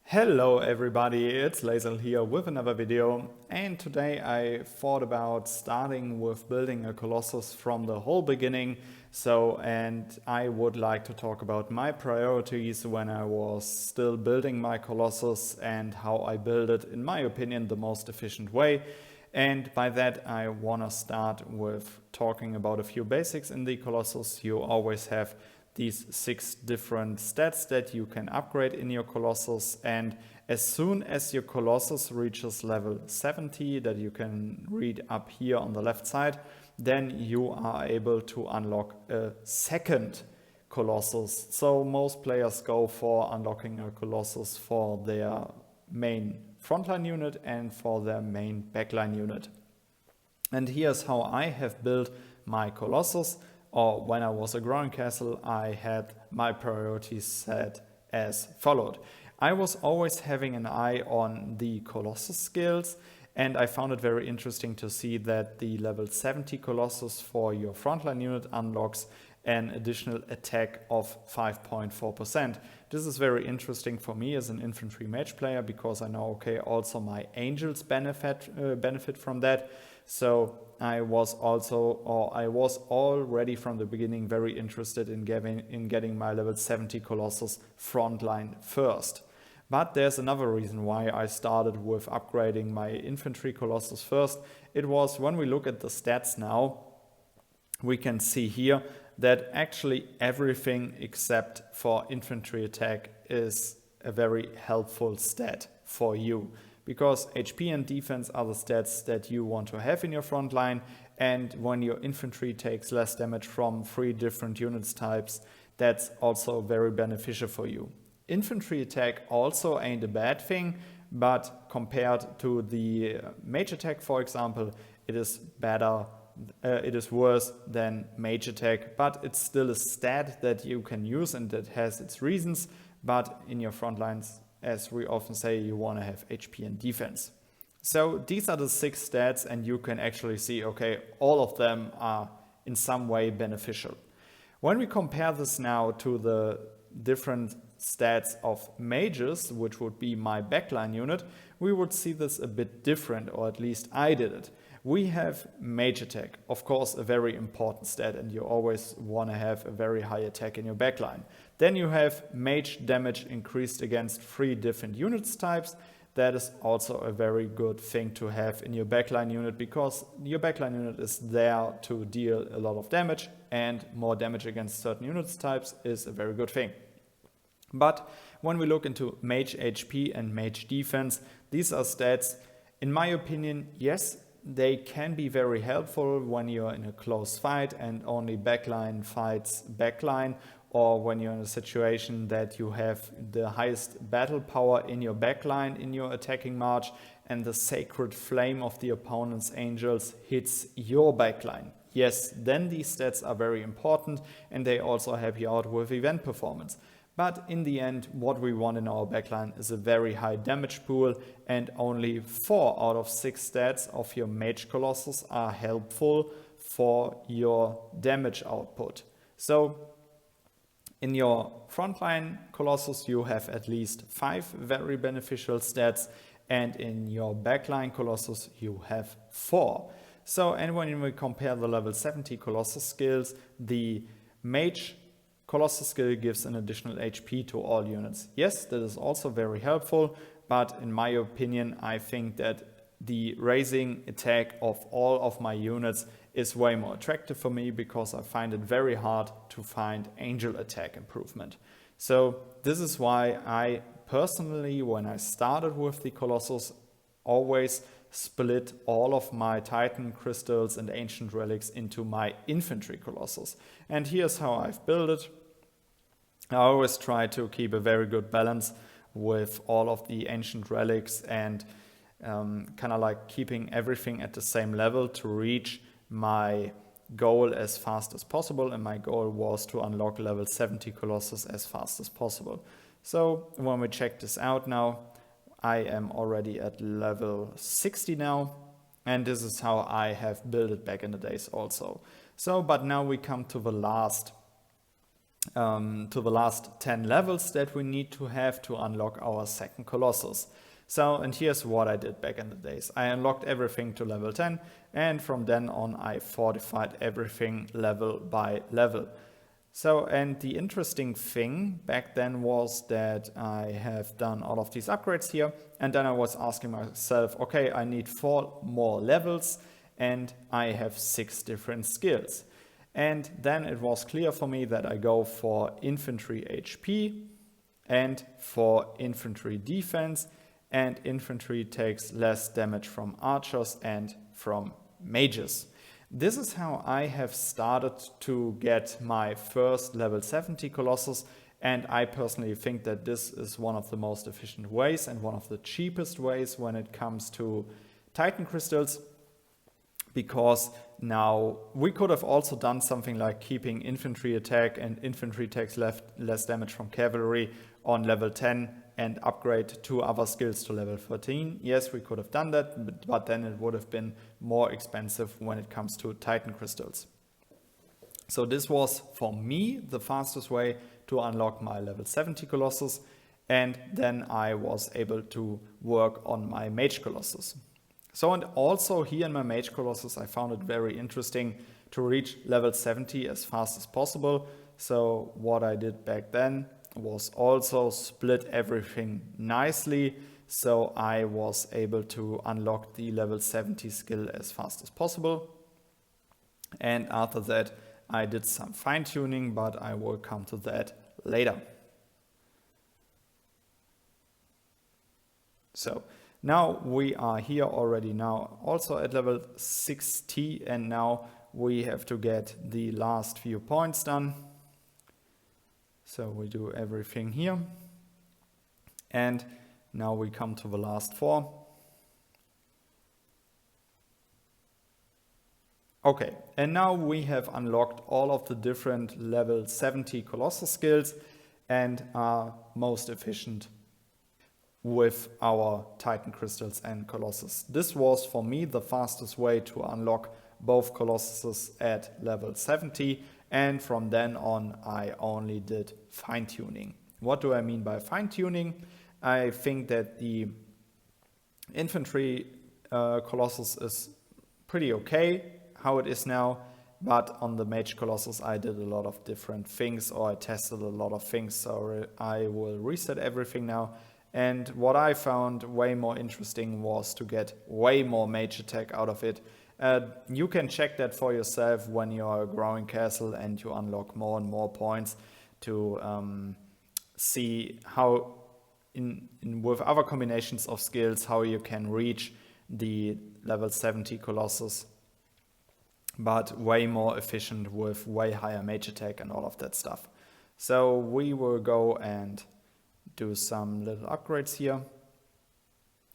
Hello everybody, it's Lazel here with another video, and today I thought about starting with building a Colossus from the whole beginning. And I would like to talk about my priorities when I was still building my Colossus and how I build it, in my opinion, the most efficient way. And by that I want to start with talking about a few basics in the Colossus. You always have these 6 different stats that you can upgrade in your Colossus, and as soon as your Colossus reaches level 70, that you can read up here on the left side, then you are able to unlock a second Colossus. So most players go for unlocking a Colossus for their main frontline unit and for their main backline unit. And here's how I have built my Colossus. Or when I was a growing castle, I had my priorities set as followed. I was always having an eye on the Colossus skills, and I found it very interesting to see that the level 70 Colossus for your frontline unit unlocks an additional attack of 5.4%. This is very interesting for me as an infantry mage player, because I know, okay, also my angels benefit from that. So I was already from the beginning very interested in getting my level 70 Colossus frontline first. But there's another reason why I started with upgrading my infantry Colossus first. It was when we look at the stats now, we can see here that actually everything except for infantry attack is a very helpful stat for you, because HP and defense are the stats that you want to have in your front line, and when your infantry takes less damage from 3 different units types, that's also very beneficial for you. Infantry attack also ain't a bad thing, but compared to the mage attack, for example, it is worse than mage attack, but it's still a stat that you can use and that has its reasons. But in your front lines, as we often say, you want to have HP and defense. So these are the 6 stats, and you can actually see, okay, all of them are in some way beneficial. When we compare this now to the different stats of mages, which would be my backline unit, we would see this a bit different, or at least I did it. We have mage attack, of course, a very important stat, and you always want to have a very high attack in your backline. Then you have mage damage increased against 3 different units types. That is also a very good thing to have in your backline unit, because your backline unit is there to deal a lot of damage, and more damage against certain units types is a very good thing. But when we look into mage HP and mage defense, these are stats, in my opinion, yes, they can be very helpful when you're in a close fight and only backline fights backline, or when you're in a situation that you have the highest battle power in your backline in your attacking march, and the sacred flame of the opponent's angels hits your backline. Yes, then these stats are very important, and they also help you out with event performance. But in the end, what we want in our backline is a very high damage pool, and only 4 out of 6 stats of your mage Colossus are helpful for your damage output. So in your frontline Colossus, you have at least 5 very beneficial stats, and in your backline Colossus, you have 4. So, and when we compare the level 70 Colossus skills, the mage Colossus skill gives an additional HP to all units. Yes, that is also very helpful, but in my opinion, I think that the raising attack of all of my units is way more attractive for me, because I find it very hard to find angel attack improvement. So this is why I personally, when I started with the Colossus, always split all of my Titan crystals and ancient relics into my infantry Colossus. And here's how I've built it. I always try to keep a very good balance with all of the ancient relics, and kind of like keeping everything at the same level to reach my goal as fast as possible. And my goal was to unlock level 70 Colossus as fast as possible. So when we check this out now, I am already at level 60 now, and this is how I have built it back in the days also. So, but now we come to the last to the last 10 levels that we need to have to unlock our second Colossus. So, and here's what I did back in the days. I unlocked everything to level 10, and from then on I fortified everything level by level. So, and the interesting thing back then was that I have done all of these upgrades here, and then I was asking myself, okay, I need 4 more levels, and I have 6 different skills. And then it was clear for me that I go for infantry HP and for infantry defense, and infantry takes less damage from archers and from mages. This is how I have started to get my first level 70 Colossus, and I personally think that this is one of the most efficient ways and one of the cheapest ways when it comes to Titan crystals, because now we could have also done something like keeping infantry attack and infantry takes less damage from cavalry on level 10 and upgrade 2 other skills to level 13. Yes, we could have done that, but then it would have been more expensive when it comes to Titan crystals. So this was, for me, the fastest way to unlock my level 70 Colossus, and then I was able to work on my Mage Colossus. So, and also here in my Mage Colossus, I found it very interesting to reach level 70 as fast as possible. So what I did back then was also split everything nicely, so I was able to unlock the level 70 skill as fast as possible. And after that I did some fine tuning, but I will come to that later. So now we are here already now also at level 60, and now we have to get the last few points done. So we do everything here, and now we come to the last 4. Okay, and now we have unlocked all of the different level 70 Colossus skills and are most efficient with our Titan crystals and Colossus. This was for me the fastest way to unlock both Colossuses at level 70. And from then on, I only did fine tuning. What do I mean by fine tuning? I think that the infantry Colossus is pretty okay how it is now, but on the Mage Colossus I did a lot of different things, or I tested a lot of things, so I will reset everything now. And what I found way more interesting was to get way more mage attack out of it. You can check that for yourself when you are growing castle and you unlock more and more points to see how with other combinations of skills how you can reach the level 70 Colossus, but way more efficient with way higher mage attack and all of that stuff. So we will go and do some little upgrades here,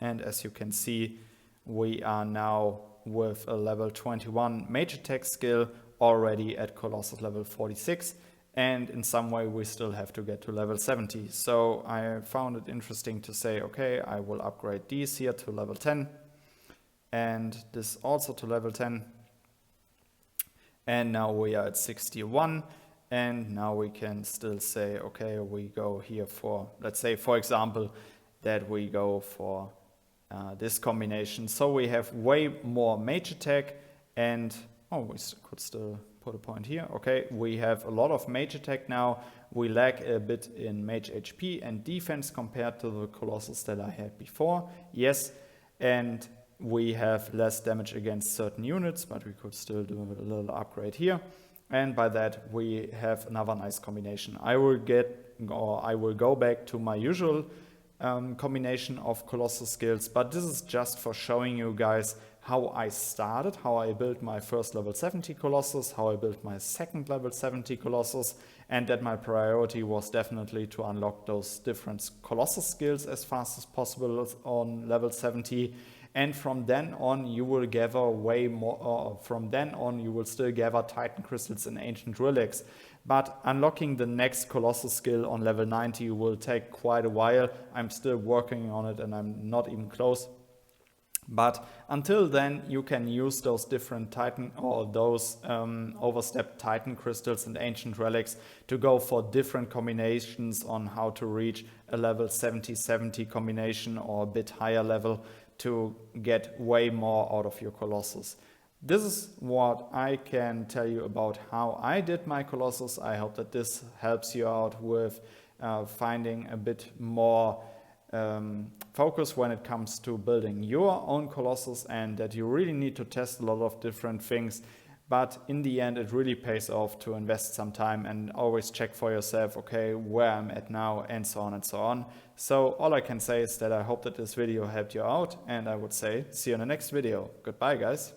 and as you can see, we are now with a level 21 mage attack skill already at Colossus level 46, and in some way we still have to get to level 70. So I found it interesting to say, okay, I will upgrade these here to level 10 and this also to level 10, and now we are at 61. And now we can still say, okay, we go here for, let's say, for example, that we go for this combination. So we have way more mage attack and, oh, we could still put a point here. Okay, we have a lot of mage attack now. We lack a bit in mage HP and defense compared to the Colossus that I had before. Yes, and we have less damage against certain units, but we could still do a little upgrade here. And by that we have another nice combination. I will go back to my usual combination of Colossus skills, but this is just for showing you guys how I started, how I built my first level 70 Colossus, how I built my second level 70 Colossus, and that my priority was definitely to unlock those different Colossus skills as fast as possible on level 70. And from then on you will gather way more, from then on you will still gather Titan crystals and ancient relics. But unlocking the next Colossus skill on level 90 will take quite a while. I'm still working on it and I'm not even close. But until then, you can use those different Titan or those overstepped Titan crystals and ancient relics to go for different combinations on how to reach a level 70-70 combination or a bit higher level to get way more out of your Colossus. This is what I can tell you about how I did my Colossus. I hope that this helps you out with finding a bit more focus when it comes to building your own Colossus, and that you really need to test a lot of different things. But in the end, it really pays off to invest some time and always check for yourself, okay, where I'm at now, and so on and so on. So all I can say is that I hope that this video helped you out, and I would say see you in the next video. Goodbye, guys.